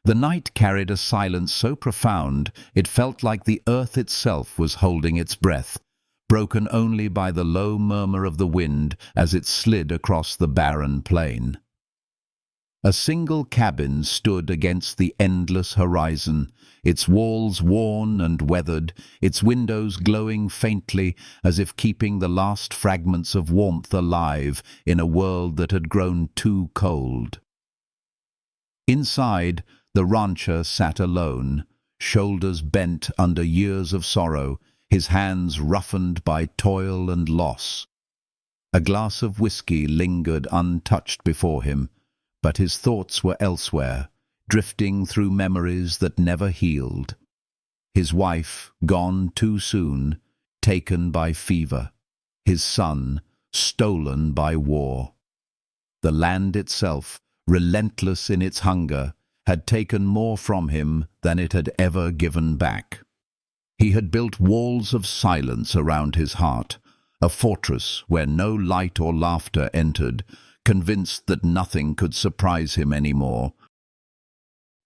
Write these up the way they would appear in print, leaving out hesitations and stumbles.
The night carried a silence so profound it felt like the earth itself was holding its breath, broken only by the low murmur of the wind as it slid across the barren plain. A single cabin stood against the endless horizon, its walls worn and weathered, its windows glowing faintly as if keeping the last fragments of warmth alive in a world that had grown too cold. Inside, the rancher sat alone, shoulders bent under years of sorrow, his hands roughened by toil and loss. A glass of whiskey lingered untouched before him, but his thoughts were elsewhere, drifting through memories that never healed. His wife, gone too soon, taken by fever. His son, stolen by war. The land itself, relentless in its hunger, had taken more from him than it had ever given back. He had built walls of silence around his heart, a fortress where no light or laughter entered, convinced that nothing could surprise him anymore.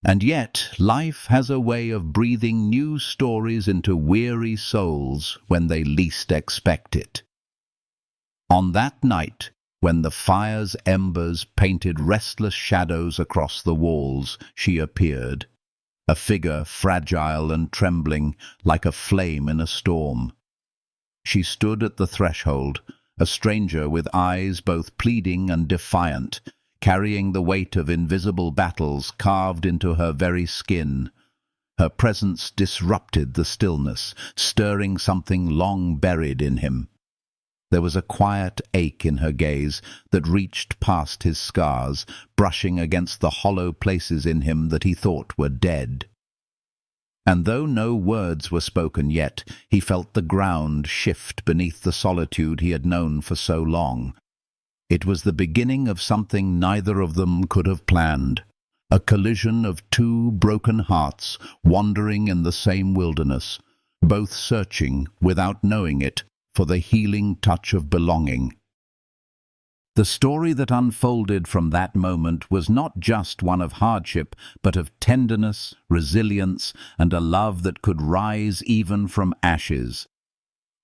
And yet, life has a way of breathing new stories into weary souls when they least expect it. On that night, when the fire's embers painted restless shadows across the walls, she appeared, a figure fragile and trembling like a flame in a storm. She stood at the threshold, a stranger with eyes both pleading and defiant, carrying the weight of invisible battles carved into her very skin. Her presence disrupted the stillness, stirring something long buried in him. There was a quiet ache in her gaze that reached past his scars, brushing against the hollow places in him that he thought were dead. And though no words were spoken yet, he felt the ground shift beneath the solitude he had known for so long. It was the beginning of something neither of them could have planned, a collision of two broken hearts wandering in the same wilderness, both searching, without knowing it, for the healing touch of belonging. The story that unfolded from that moment was not just one of hardship, but of tenderness, resilience, and a love that could rise even from ashes.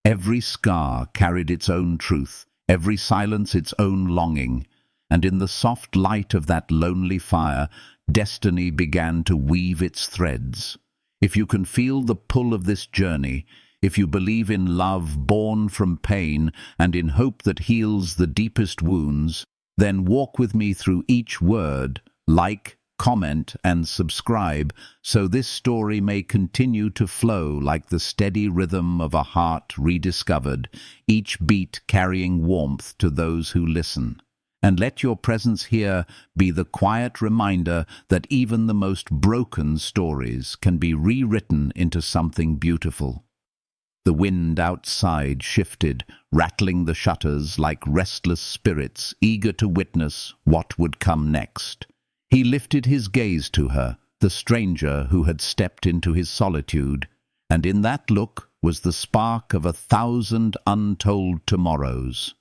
Every scar carried its own truth, every silence its own longing, and in the soft light of that lonely fire, destiny began to weave its threads. If you can feel the pull of this journey, if you believe in love born from pain and in hope that heals the deepest wounds, then walk with me through each word, like, comment, and subscribe, so this story may continue to flow like the steady rhythm of a heart rediscovered, each beat carrying warmth to those who listen. And let your presence here be the quiet reminder that even the most broken stories can be rewritten into something beautiful. The wind outside shifted, rattling the shutters like restless spirits eager to witness what would come next. He lifted his gaze to her, the stranger who had stepped into his solitude, and in that look was the spark of 1,000 untold tomorrows.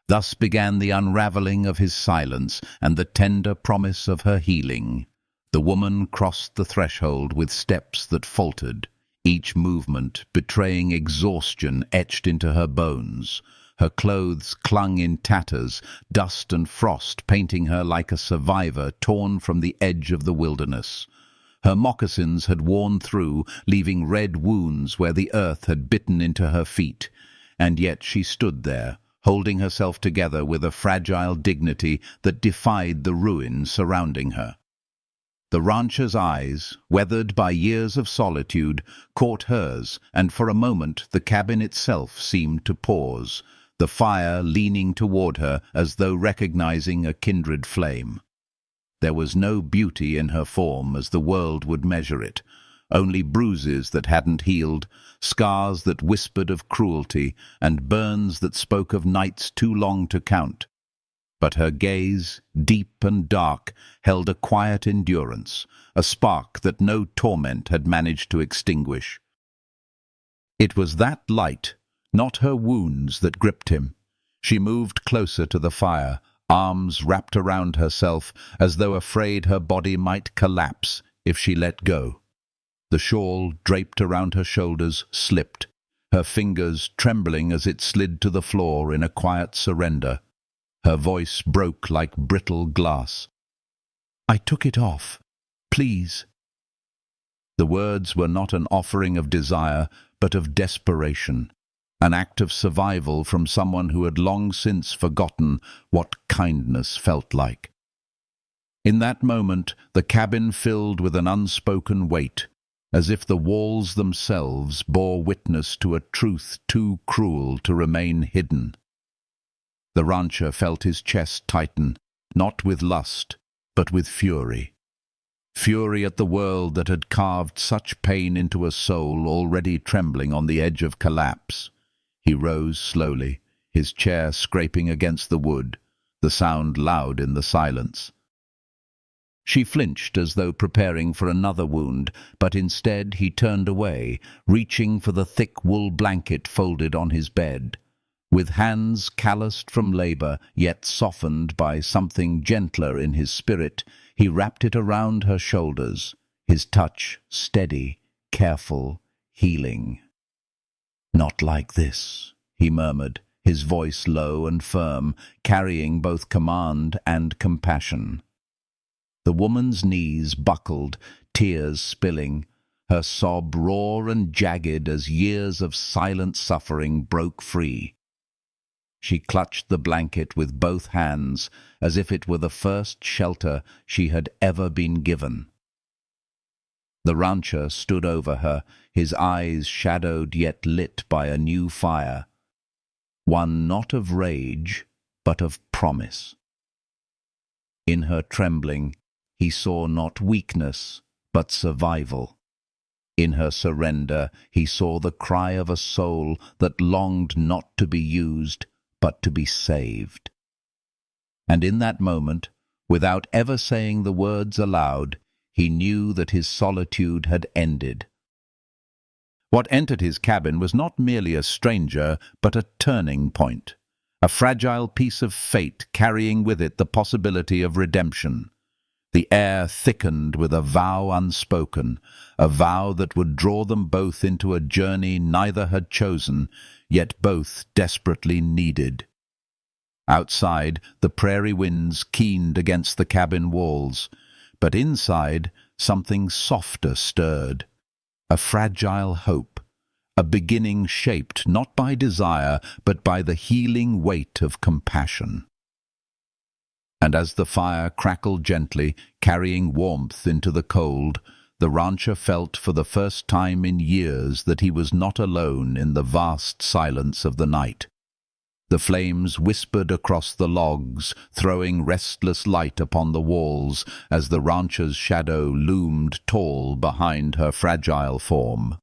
Thus began the unraveling of his silence and the tender promise of her healing. The woman crossed the threshold with steps that faltered, each movement betraying exhaustion etched into her bones. Her clothes clung in tatters, dust and frost painting her like a survivor torn from the edge of the wilderness. Her moccasins had worn through, leaving red wounds where the earth had bitten into her feet, and yet she stood there, holding herself together with a fragile dignity that defied the ruin surrounding her. The rancher's eyes, weathered by years of solitude, caught hers, and for a moment the cabin itself seemed to pause, the fire leaning toward her as though recognizing a kindred flame. There was no beauty in her form as the world would measure it, only bruises that hadn't healed, scars that whispered of cruelty, and burns that spoke of nights too long to count. But her gaze, deep and dark, held a quiet endurance, a spark that no torment had managed to extinguish. It was that light, not her wounds, that gripped him. She moved closer to the fire, arms wrapped around herself as though afraid her body might collapse if she let go. The shawl draped around her shoulders slipped, her fingers trembling as it slid to the floor in a quiet surrender. Her voice broke like brittle glass. "I took it off. Please." The words were not an offering of desire, but of desperation, an act of survival from someone who had long since forgotten what kindness felt like. In that moment, the cabin filled with an unspoken weight, as if the walls themselves bore witness to a truth too cruel to remain hidden. The rancher felt his chest tighten, not with lust, but with fury. Fury at the world that had carved such pain into a soul already trembling on the edge of collapse. He rose slowly, his chair scraping against the wood, the sound loud in the silence. She flinched as though preparing for another wound, but instead he turned away, reaching for the thick wool blanket folded on his bed. With hands calloused from labor, yet softened by something gentler in his spirit, he wrapped it around her shoulders, his touch steady, careful, healing. "Not like this," he murmured, his voice low and firm, carrying both command and compassion. The woman's knees buckled, tears spilling, her sob raw and jagged as years of silent suffering broke free. She clutched the blanket with both hands, as if it were the first shelter she had ever been given. The rancher stood over her, his eyes shadowed yet lit by a new fire, one not of rage, but of promise. In her trembling, he saw not weakness, but survival. In her surrender, he saw the cry of a soul that longed not to be used, but to be saved. And in that moment, without ever saying the words aloud, he knew that his solitude had ended. What entered his cabin was not merely a stranger, but a turning point, a fragile piece of fate carrying with it the possibility of redemption. The air thickened with a vow unspoken, a vow that would draw them both into a journey neither had chosen, yet both desperately needed. Outside, the prairie winds keened against the cabin walls, but inside, something softer stirred, a fragile hope, a beginning shaped not by desire, but by the healing weight of compassion. And as the fire crackled gently, carrying warmth into the cold, the rancher felt for the first time in years that he was not alone in the vast silence of the night. The flames whispered across the logs, throwing restless light upon the walls as the rancher's shadow loomed tall behind her fragile form.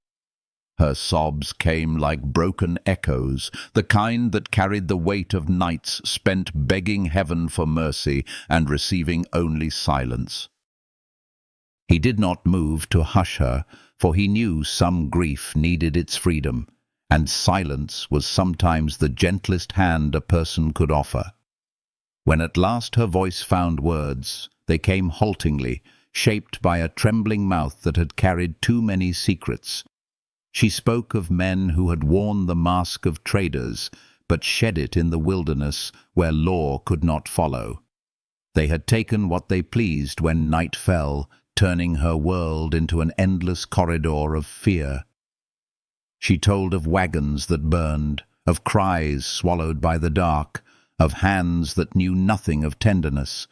Her sobs came like broken echoes, the kind that carried the weight of nights spent begging heaven for mercy and receiving only silence. He did not move to hush her, for he knew some grief needed its freedom, and silence was sometimes the gentlest hand a person could offer. When at last her voice found words, they came haltingly, shaped by a trembling mouth that had carried too many secrets. She spoke of men who had worn the mask of traders, but shed it in the wilderness where law could not follow. They had taken what they pleased when night fell, turning her world into an endless corridor of fear. She told of wagons that burned, of cries swallowed by the dark, of hands that knew nothing of tenderness.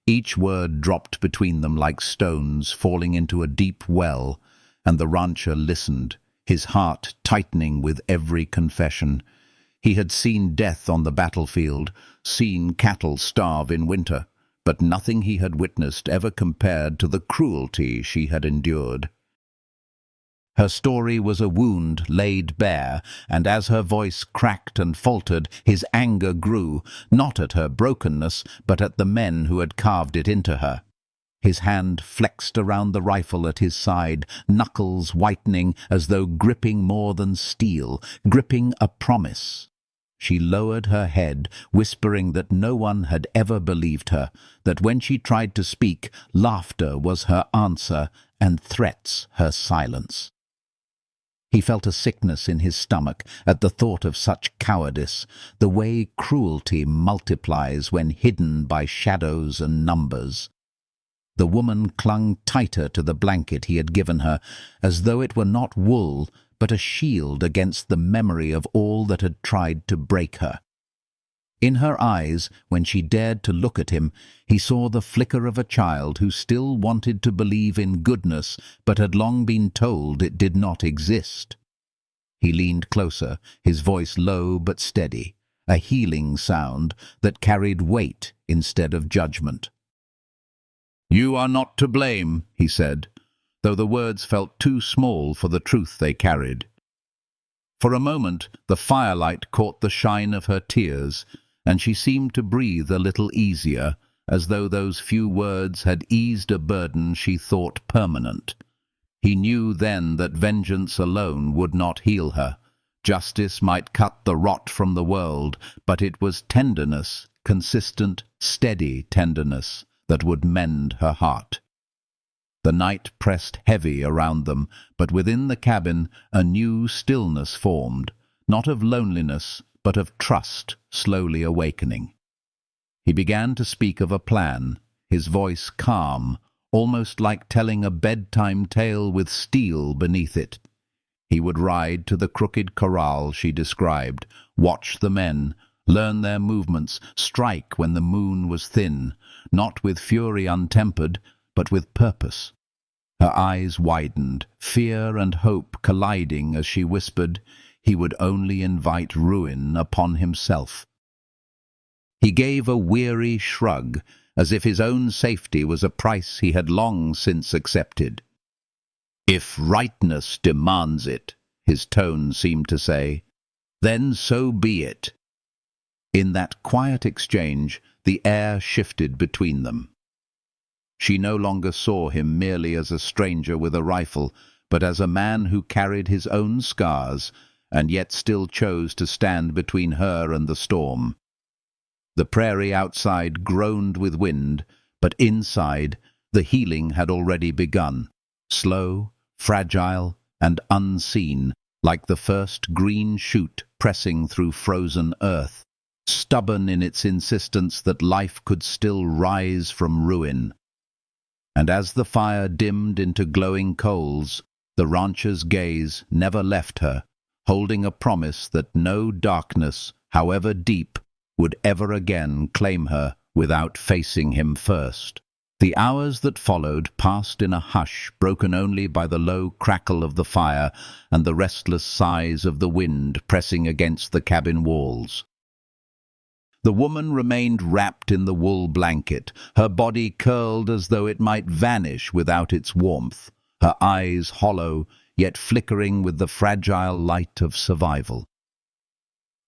Each word dropped between them like stones falling into a deep well, and the rancher listened, his heart tightening with every confession. He had seen death on the battlefield, seen cattle starve in winter, but nothing he had witnessed ever compared to the cruelty she had endured. Her story was a wound laid bare, and as her voice cracked and faltered, his anger grew, not at her brokenness, but at the men who had carved it into her. His hand flexed around the rifle at his side, knuckles whitening as though gripping more than steel, gripping a promise. she lowered her head, whispering that no one had ever believed her, that when she tried to speak, laughter was her answer and threats her silence. He felt a sickness in his stomach at the thought of such cowardice, the way cruelty multiplies when hidden by shadows and numbers. The woman clung tighter to the blanket he had given her, as though it were not wool, but a shield against the memory of all that had tried to break her. In her eyes, when she dared to look at him, he saw the flicker of a child who still wanted to believe in goodness, but had long been told it did not exist. He leaned closer, his voice low but steady, a healing sound that carried weight instead of judgment. "You are not to blame," he said, though the words felt too small for the truth they carried. For a moment the firelight caught the shine of her tears, and she seemed to breathe a little easier, as though those few words had eased a burden she thought permanent. He knew then that vengeance alone would not heal her. Justice might cut the rot from the world, but it was tenderness, consistent, steady tenderness, that would mend her heart. The night pressed heavy around them, but within the cabin a new stillness formed, not of loneliness, but of trust slowly awakening. He began to speak of a plan, his voice calm, almost like telling a bedtime tale with steel beneath it. He would ride to the crooked corral she described, watch the men, learn their movements, strike when the moon was thin, not with fury untempered, but with purpose. Her eyes widened, fear and hope colliding as she whispered, he would only invite ruin upon himself. He gave a weary shrug, as if his own safety was a price he had long since accepted. "If rightness demands it," his tone seemed to say, "then so be it." In that quiet exchange, the air shifted between them. She no longer saw him merely as a stranger with a rifle, but as a man who carried his own scars, and yet still chose to stand between her and the storm. The prairie outside groaned with wind, but inside the healing had already begun, slow, fragile, and unseen, like the first green shoot pressing through frozen earth, stubborn in its insistence that life could still rise from ruin. And as the fire dimmed into glowing coals, the rancher's gaze never left her, holding a promise that no darkness, however deep, would ever again claim her without facing him first. The hours that followed passed in a hush broken only by the low crackle of the fire and the restless sighs of the wind pressing against the cabin walls. The woman remained wrapped in the wool blanket, her body curled as though it might vanish without its warmth, her eyes hollow, yet flickering with the fragile light of survival.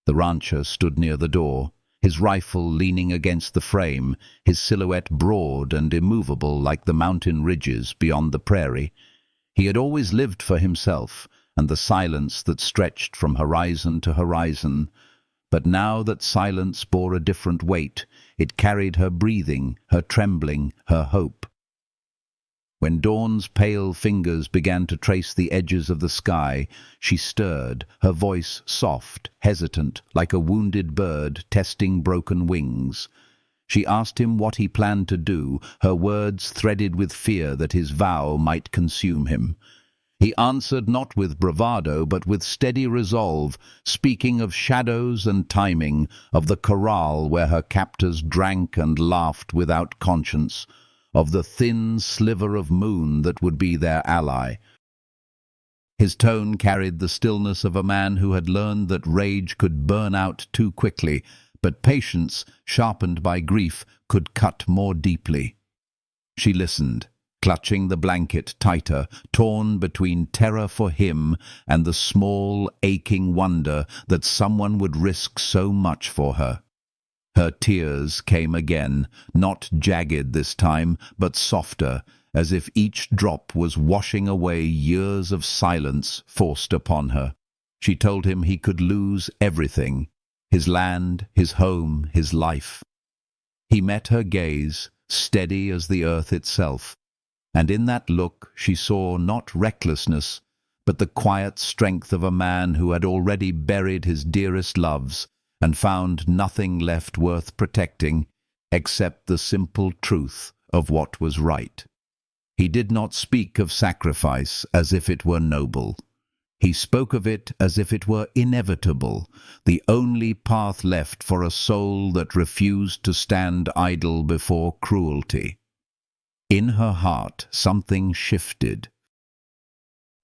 The rancher stood near the door, his rifle leaning against the frame, his silhouette broad and immovable like the mountain ridges beyond the prairie. He had always lived for himself and the silence that stretched from horizon to horizon, but now that silence bore a different weight, it carried her breathing, her trembling, her hope. When dawn's pale fingers began to trace the edges of the sky, she stirred, her voice soft, hesitant, like a wounded bird testing broken wings. She asked him what he planned to do, her words threaded with fear that his vow might consume him. He answered not with bravado, but with steady resolve, speaking of shadows and timing, of the corral where her captors drank and laughed without conscience, of the thin sliver of moon that would be their ally. His tone carried the stillness of a man who had learned that rage could burn out too quickly, but patience, sharpened by grief, could cut more deeply. She listened, clutching the blanket tighter, torn between terror for him and the small, aching wonder that someone would risk so much for her. Her tears came again, not jagged this time, but softer, as if each drop was washing away years of silence forced upon her. She told him he could lose everything, his land, his home, his life. He met her gaze, steady as the earth itself, and in that look she saw not recklessness, but the quiet strength of a man who had already buried his dearest loves and found nothing left worth protecting except the simple truth of what was right. He did not speak of sacrifice as if it were noble. He spoke of it as if it were inevitable, the only path left for a soul that refused to stand idle before cruelty. In her heart something shifted.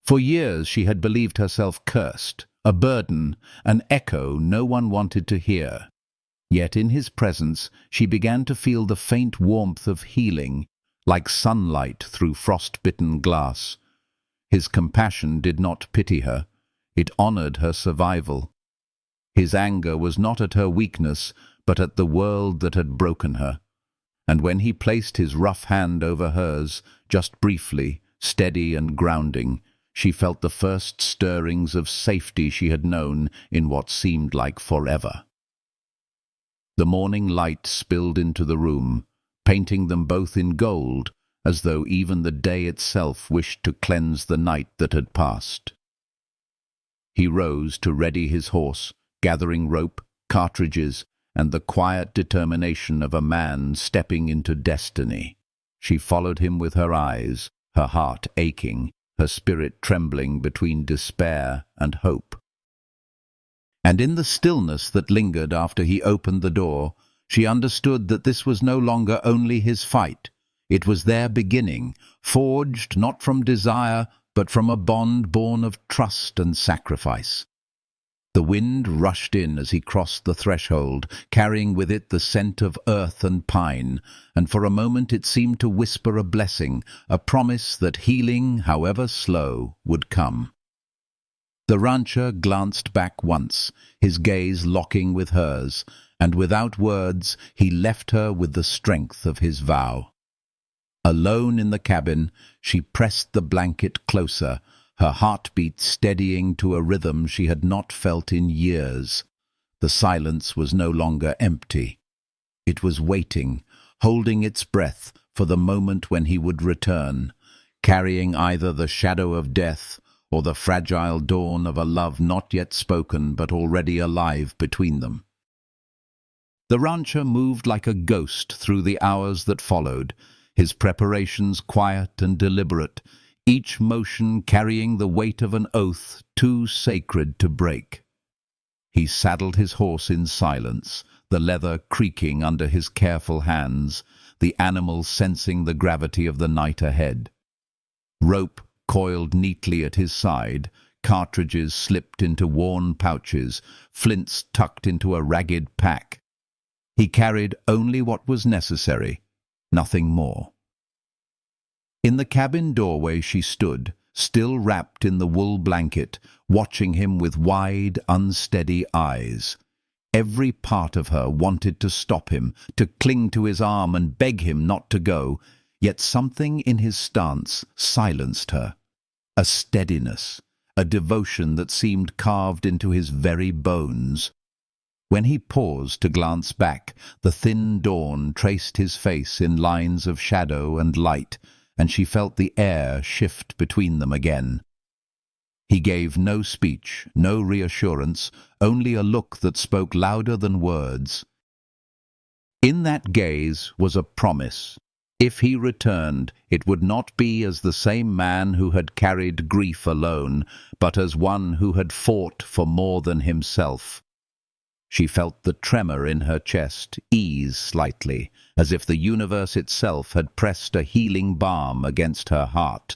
For years she had believed herself cursed, a burden, an echo no one wanted to hear. Yet in his presence she began to feel the faint warmth of healing, like sunlight through frost-bitten glass. His compassion did not pity her, it honored her survival. His anger was not at her weakness, but at the world that had broken her. And when he placed his rough hand over hers, just briefly, steady and grounding, she felt the first stirrings of safety she had known in what seemed like forever. The morning light spilled into the room, painting them both in gold, as though even the day itself wished to cleanse the night that had passed. He rose to ready his horse, gathering rope, cartridges, and the quiet determination of a man stepping into destiny. She followed him with her eyes, her heart aching, her spirit trembling between despair and hope. And in the stillness that lingered after he opened the door, she understood that this was no longer only his fight. It was their beginning, forged not from desire, but from a bond born of trust and sacrifice. The wind rushed in as he crossed the threshold, carrying with it the scent of earth and pine, and for a moment it seemed to whisper a blessing, a promise that healing, however slow, would come. The rancher glanced back once, his gaze locking with hers, and without words he left her with the strength of his vow. Alone in the cabin, she pressed the blanket closer, her heartbeat steadying to a rhythm she had not felt in years. The silence was no longer empty. It was waiting, holding its breath for the moment when he would return, carrying either the shadow of death or the fragile dawn of a love not yet spoken but already alive between them. The rancher moved like a ghost through the hours that followed, his preparations quiet and deliberate, each motion carrying the weight of an oath too sacred to break. He saddled his horse in silence, the leather creaking under his careful hands, the animal sensing the gravity of the night ahead. Rope coiled neatly at his side, cartridges slipped into worn pouches, flints tucked into a ragged pack. He carried only what was necessary, nothing more. In the cabin doorway she stood, still wrapped in the wool blanket, watching him with wide, unsteady eyes. Every part of her wanted to stop him, to cling to his arm and beg him not to go, yet something in his stance silenced her. A steadiness, a devotion that seemed carved into his very bones. When he paused to glance back, the thin dawn traced his face in lines of shadow and light, and she felt the air shift between them again. He gave no speech, no reassurance, only a look that spoke louder than words. In that gaze was a promise. If he returned, it would not be as the same man who had carried grief alone, but as one who had fought for more than himself. She felt the tremor in her chest ease slightly, as if the universe itself had pressed a healing balm against her heart.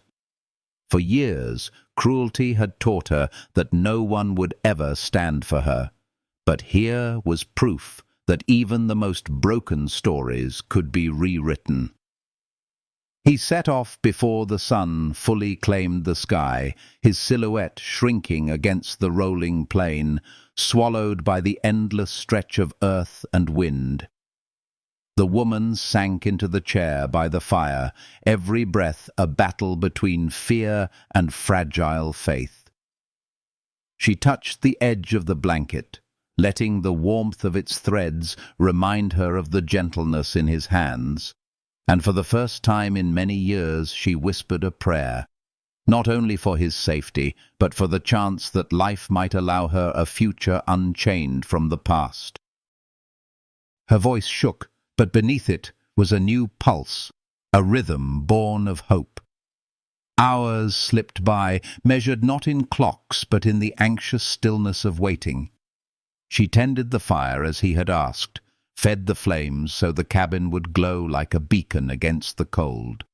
For years, cruelty had taught her that no one would ever stand for her. But here was proof that even the most broken stories could be rewritten. He set off before the sun fully claimed the sky, his silhouette shrinking against the rolling plain, swallowed by the endless stretch of earth and wind. The woman sank into the chair by the fire, every breath a battle between fear and fragile faith. She touched the edge of the blanket, letting the warmth of its threads remind her of the gentleness in his hands. And for the first time in many years she whispered a prayer, not only for his safety, but for the chance that life might allow her a future unchained from the past. Her voice shook, but beneath it was a new pulse, a rhythm born of hope. Hours slipped by, measured not in clocks but in the anxious stillness of waiting. She tended the fire as he had asked, fed the flames so the cabin would glow like a beacon against the cold.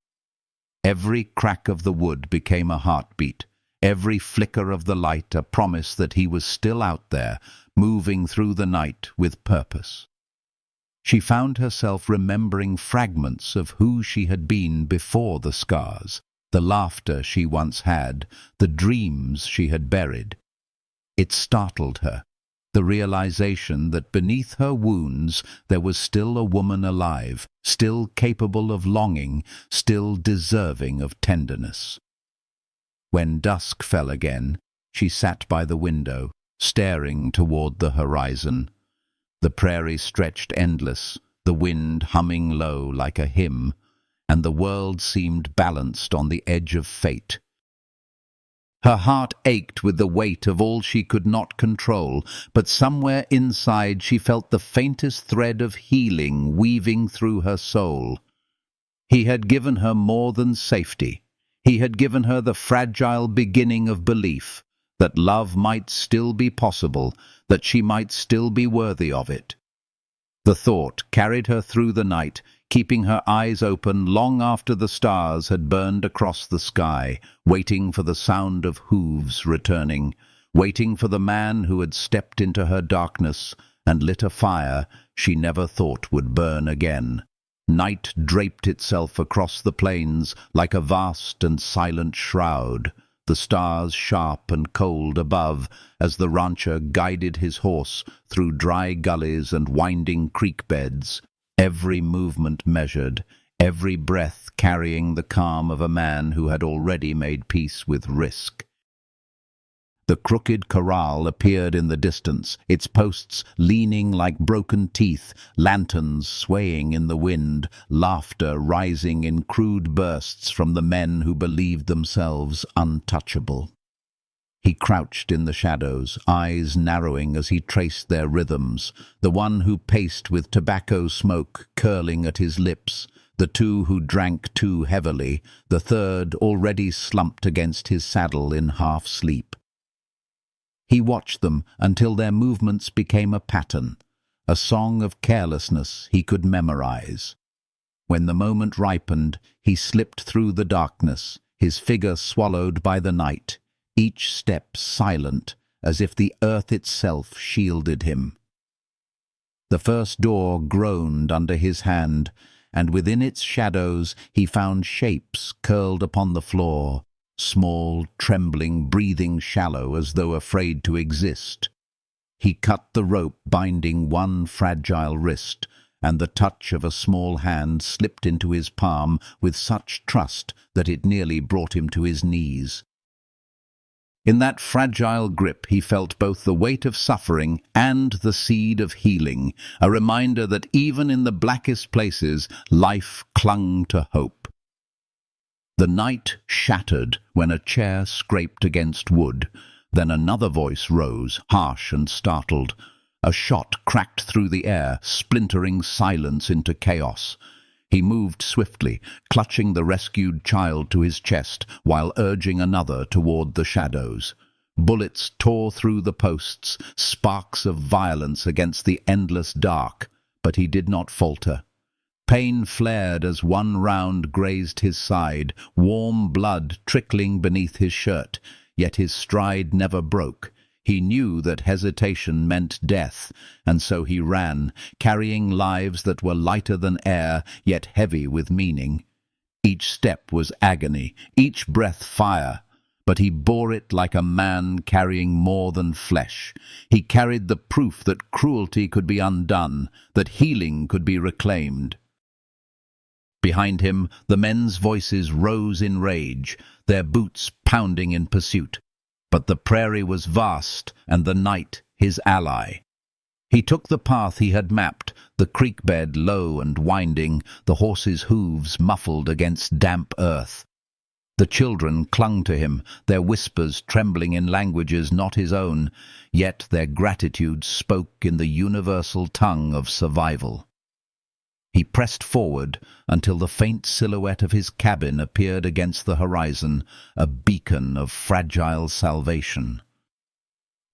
Every crack of the wood became a heartbeat, every flicker of the light a promise that he was still out there, moving through the night with purpose. She found herself remembering fragments of who she had been before the scars, the laughter she once had, the dreams she had buried. It startled her, the realization that beneath her wounds there was still a woman alive, still capable of longing, still deserving of tenderness. When dusk fell again, she sat by the window, staring toward the horizon. The prairie stretched endless, the wind humming low like a hymn, and the world seemed balanced on the edge of fate. Her heart ached with the weight of all she could not control, but somewhere inside she felt the faintest thread of healing weaving through her soul. He had given her more than safety. He had given her the fragile beginning of belief, that love might still be possible, that she might still be worthy of it. The thought carried her through the night, keeping her eyes open long after the stars had burned across the sky, waiting for the sound of hooves returning, waiting for the man who had stepped into her darkness and lit a fire she never thought would burn again. Night draped itself across the plains like a vast and silent shroud, the stars sharp and cold above as the rancher guided his horse through dry gullies and winding creek beds, every movement measured, every breath carrying the calm of a man who had already made peace with risk. The crooked corral appeared in the distance, its posts leaning like broken teeth, lanterns swaying in the wind, laughter rising in crude bursts from the men who believed themselves untouchable. He crouched in the shadows, eyes narrowing as he traced their rhythms, the one who paced with tobacco smoke curling at his lips, the two who drank too heavily, the third already slumped against his saddle in half-sleep. He watched them until their movements became a pattern, a song of carelessness he could memorize. When the moment ripened, he slipped through the darkness, his figure swallowed by the night, each step silent, as if the earth itself shielded him. The first door groaned under his hand, and within its shadows he found shapes curled upon the floor, small, trembling, breathing shallow as though afraid to exist. He cut the rope binding one fragile wrist, and the touch of a small hand slipped into his palm with such trust that it nearly brought him to his knees. In that fragile grip he felt both the weight of suffering and the seed of healing, a reminder that even in the blackest places life clung to hope. The night shattered when a chair scraped against wood. Then another voice rose, harsh and startled. A shot cracked through the air, splintering silence into chaos. He moved swiftly, clutching the rescued child to his chest, while urging another toward the shadows. Bullets tore through the posts, sparks of violence against the endless dark, but he did not falter. Pain flared as one round grazed his side, warm blood trickling beneath his shirt, yet his stride never broke. He knew that hesitation meant death, and so he ran, carrying lives that were lighter than air, yet heavy with meaning. Each step was agony, each breath fire, but he bore it like a man carrying more than flesh. He carried the proof that cruelty could be undone, that healing could be reclaimed. Behind him, the men's voices rose in rage, their boots pounding in pursuit. But the prairie was vast, and the night his ally. He took the path he had mapped, the creek bed low and winding, the horses' hooves muffled against damp earth. The children clung to him, their whispers trembling in languages not his own, yet their gratitude spoke in the universal tongue of survival. He pressed forward until the faint silhouette of his cabin appeared against the horizon, a beacon of fragile salvation.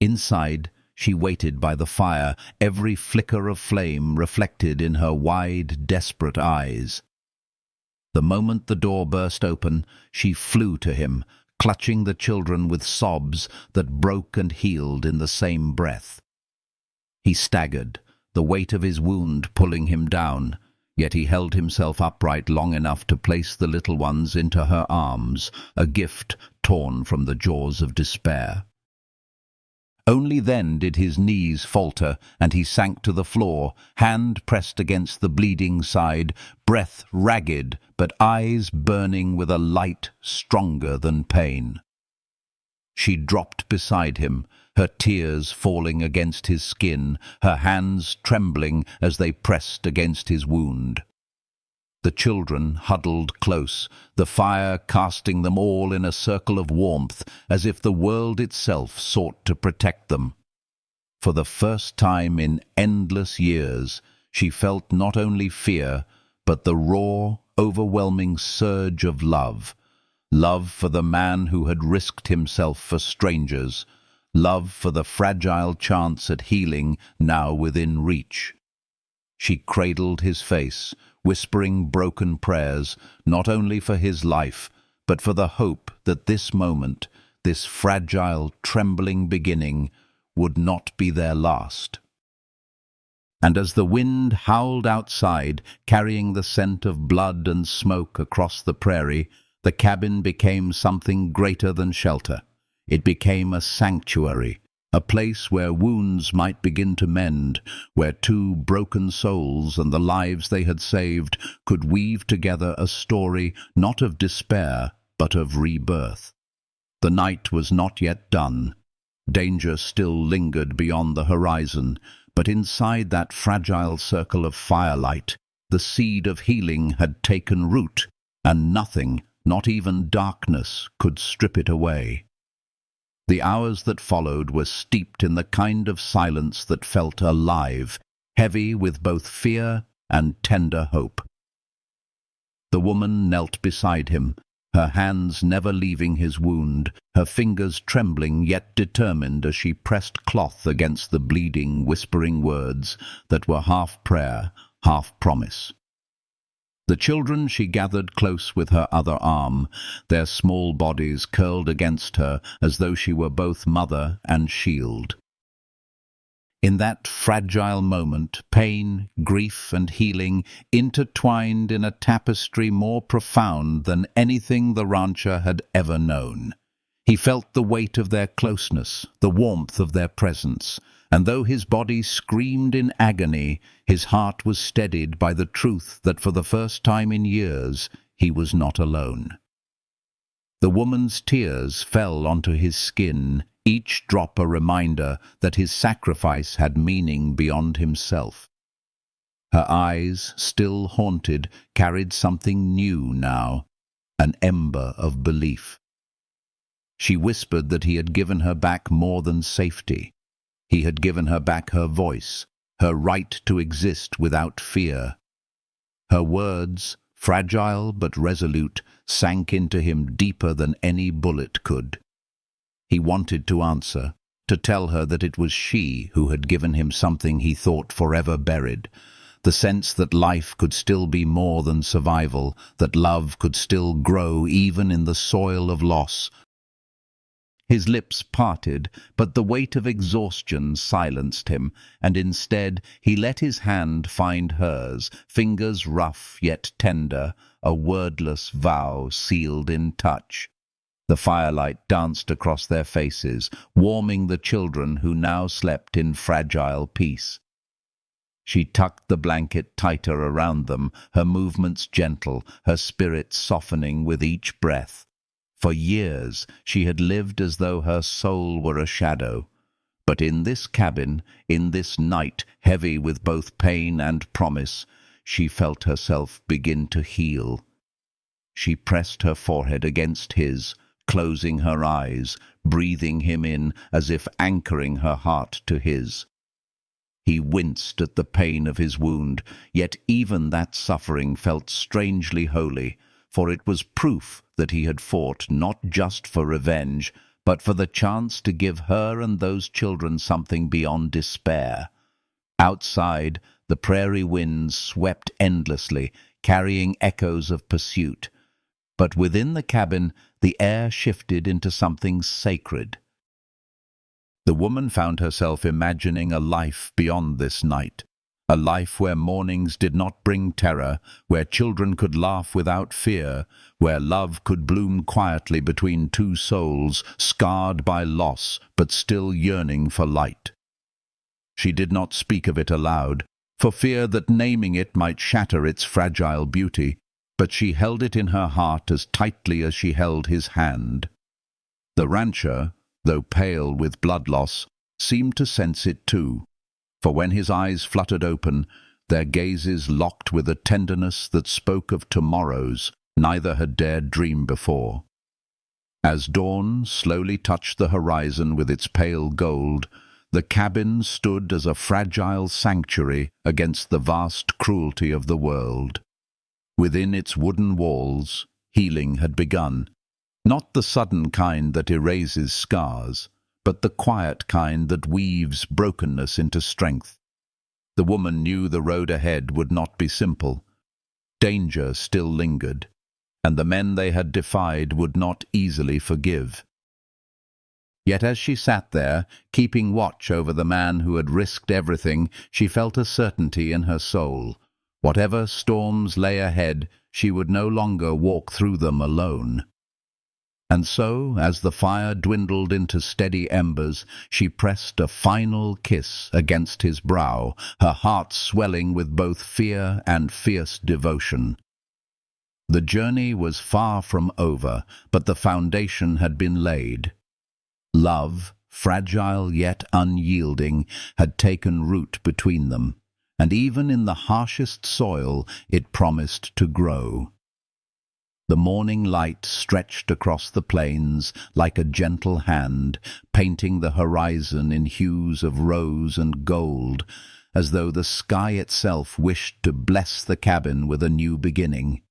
Inside, she waited by the fire, every flicker of flame reflected in her wide, desperate eyes. The moment the door burst open, she flew to him, clutching the children with sobs that broke and healed in the same breath. He staggered, the weight of his wound pulling him down, yet he held himself upright long enough to place the little ones into her arms, a gift torn from the jaws of despair. Only then did his knees falter, and he sank to the floor, hand pressed against the bleeding side, breath ragged, but eyes burning with a light stronger than pain. She dropped beside him, her tears falling against his skin, her hands trembling as they pressed against his wound. The children huddled close, the fire casting them all in a circle of warmth, as if the world itself sought to protect them. For the first time in endless years, she felt not only fear, but the raw, overwhelming surge of love. Love for the man who had risked himself for strangers. Love for the fragile chance at healing now within reach. She cradled his face, whispering broken prayers, not only for his life, but for the hope that this moment, this fragile, trembling beginning, would not be their last. And as the wind howled outside, carrying the scent of blood and smoke across the prairie, the cabin became something greater than shelter. It became a sanctuary, a place where wounds might begin to mend, where two broken souls and the lives they had saved could weave together a story not of despair, but of rebirth. The night was not yet done. Danger still lingered beyond the horizon, but inside that fragile circle of firelight, the seed of healing had taken root, and nothing, not even darkness, could strip it away. The hours that followed were steeped in the kind of silence that felt alive, heavy with both fear and tender hope. The woman knelt beside him, her hands never leaving his wound, her fingers trembling yet determined as she pressed cloth against the bleeding, whispering words that were half prayer, half promise. The children she gathered close with her other arm, their small bodies curled against her as though she were both mother and shield. In that fragile moment, pain, grief, and healing intertwined in a tapestry more profound than anything the rancher had ever known. He felt the weight of their closeness, the warmth of their presence, and though his body screamed in agony, his heart was steadied by the truth that for the first time in years he was not alone. The woman's tears fell onto his skin, each drop a reminder that his sacrifice had meaning beyond himself. Her eyes, still haunted, carried something new now, an ember of belief. She whispered that he had given her back more than safety. He had given her back her voice, her right to exist without fear. Her words, fragile but resolute, sank into him deeper than any bullet could. He wanted to answer, to tell her that it was she who had given him something he thought forever buried, the sense that life could still be more than survival, that love could still grow even in the soil of loss. His lips parted, but the weight of exhaustion silenced him, and instead he let his hand find hers, fingers rough yet tender, a wordless vow sealed in touch. The firelight danced across their faces, warming the children who now slept in fragile peace. She tucked the blanket tighter around them, her movements gentle, her spirit softening with each breath. For years she had lived as though her soul were a shadow, But in this cabin, in this night, heavy with both pain and promise, she felt herself begin to heal. She pressed her forehead against his, closing her eyes, breathing him in as if anchoring her heart to his. He winced at the pain of his wound, yet even that suffering felt strangely holy, for it was proof that he had fought not just for revenge, but for the chance to give her and those children something beyond despair. Outside, the prairie winds swept endlessly, carrying echoes of pursuit. But within the cabin, the air shifted into something sacred. The woman found herself imagining a life beyond this night, a life where mornings did not bring terror, where children could laugh without fear, where love could bloom quietly between two souls, scarred by loss but still yearning for light. She did not speak of it aloud, for fear that naming it might shatter its fragile beauty, but she held it in her heart as tightly as she held his hand. The rancher, though pale with blood loss, seemed to sense it too, for when his eyes fluttered open, their gazes locked with a tenderness that spoke of tomorrows neither had dared dream before. As dawn slowly touched the horizon with its pale gold, the cabin stood as a fragile sanctuary against the vast cruelty of the world. Within its wooden walls, healing had begun, not the sudden kind that erases scars, but the quiet kind that weaves brokenness into strength. The woman knew the road ahead would not be simple. Danger still lingered, and the men they had defied would not easily forgive. Yet as she sat there, keeping watch over the man who had risked everything, she felt a certainty in her soul. Whatever storms lay ahead, she would no longer walk through them alone. And so, as the fire dwindled into steady embers, she pressed a final kiss against his brow, her heart swelling with both fear and fierce devotion. The journey was far from over, but the foundation had been laid. Love, fragile yet unyielding, had taken root between them, and even in the harshest soil it promised to grow. The morning light stretched across the plains like a gentle hand, painting the horizon in hues of rose and gold, as though the sky itself wished to bless the cabin with a new beginning.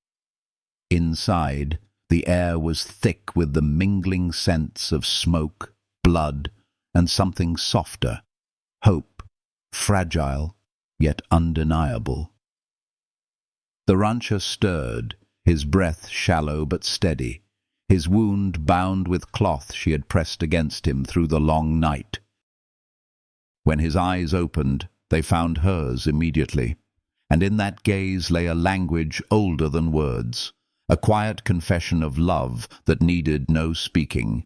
Inside, the air was thick with the mingling scents of smoke, blood, and something softer, hope, fragile, yet undeniable. The rancher stirred, his breath shallow but steady, his wound bound with cloth she had pressed against him through the long night. When his eyes opened, they found hers immediately, and in that gaze lay a language older than words, a quiet confession of love that needed no speaking.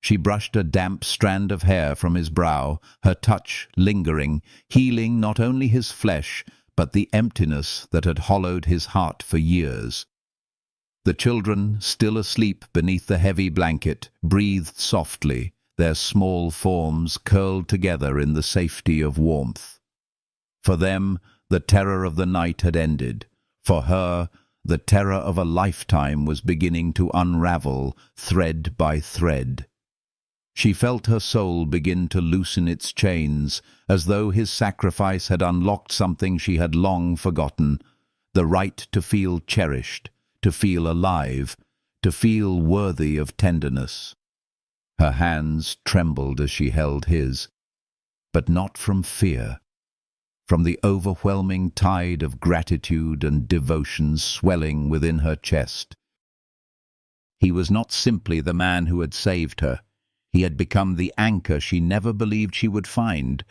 She brushed a damp strand of hair from his brow, her touch lingering, healing not only his flesh, but the emptiness that had hollowed his heart for years. The children, still asleep beneath the heavy blanket, breathed softly, their small forms curled together in the safety of warmth. For them, the terror of the night had ended. For her, the terror of a lifetime was beginning to unravel, thread by thread. She felt her soul begin to loosen its chains, as though his sacrifice had unlocked something she had long forgotten, the right to feel cherished, to feel alive, to feel worthy of tenderness. Her hands trembled as she held his, but not from fear, from the overwhelming tide of gratitude and devotion swelling within her chest. He was not simply the man who had saved her. He had become the anchor she never believed she would find,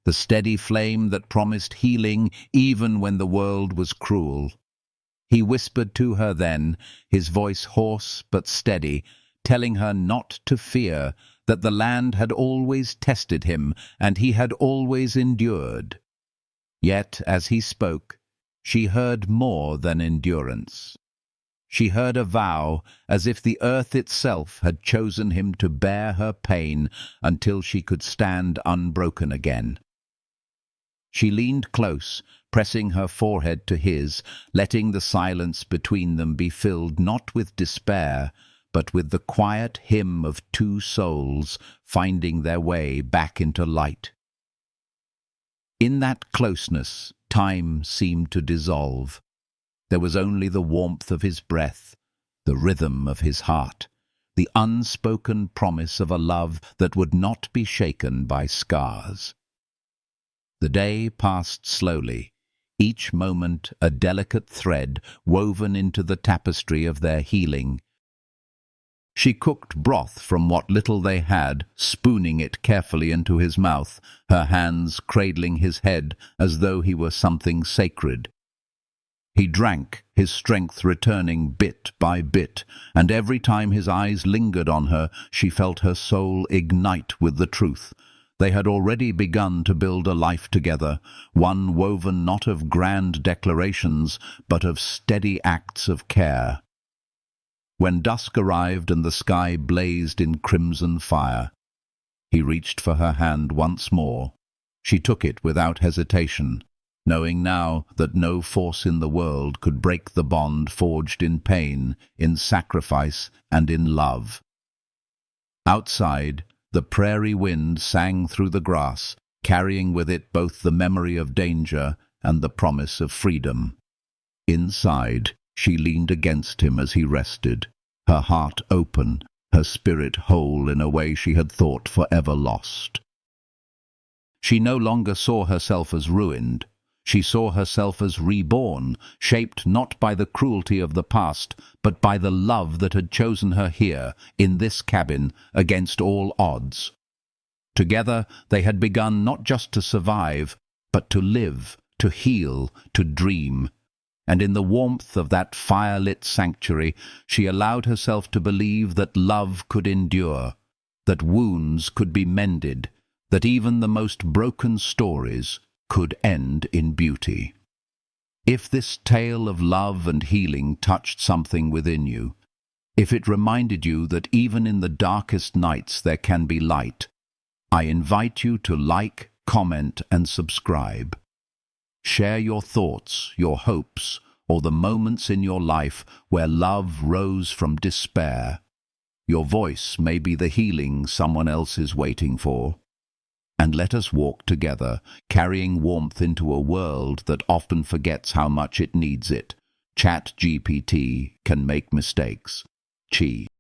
the steady flame that promised healing even when the world was cruel. He whispered to her then, his voice hoarse but steady, telling her not to fear, that the land had always tested him, and he had always endured. Yet, as he spoke, she heard more than endurance. She heard a vow, as if the earth itself had chosen him to bear her pain until she could stand unbroken again. She leaned close, pressing her forehead to his, letting the silence between them be filled not with despair, but with the quiet hymn of two souls finding their way back into light. In that closeness, time seemed to dissolve. There was only the warmth of his breath, the rhythm of his heart, the unspoken promise of a love that would not be shaken by scars. The day passed slowly, each moment a delicate thread woven into the tapestry of their healing. She cooked broth from what little they had, spooning it carefully into his mouth, her hands cradling his head as though he were something sacred. He drank, his strength returning bit by bit, and every time his eyes lingered on her, she felt her soul ignite with the truth. They had already begun to build a life together, one woven not of grand declarations, but of steady acts of care. When dusk arrived and the sky blazed in crimson fire, he reached for her hand once more. She took it without hesitation, knowing now that no force in the world could break the bond forged in pain, in sacrifice, and in love. Outside, the prairie wind sang through the grass, carrying with it both the memory of danger and the promise of freedom. Inside, she leaned against him as he rested, her heart open, her spirit whole in a way she had thought forever lost. She no longer saw herself as ruined. She saw herself as reborn, shaped not by the cruelty of the past, but by the love that had chosen her here, in this cabin, against all odds. Together they had begun not just to survive, but to live, to heal, to dream. And in the warmth of that fire-lit sanctuary, she allowed herself to believe that love could endure, that wounds could be mended, that even the most broken stories could end in beauty. If this tale of love and healing touched something within you, if it reminded you that even in the darkest nights there can be light, I invite you to like, comment, and subscribe. Share your thoughts, your hopes, or the moments in your life where love rose from despair. Your voice may be the healing someone else is waiting for. And let us walk together, carrying warmth into a world that often forgets how much it needs it. ChatGPT can make mistakes. Chi.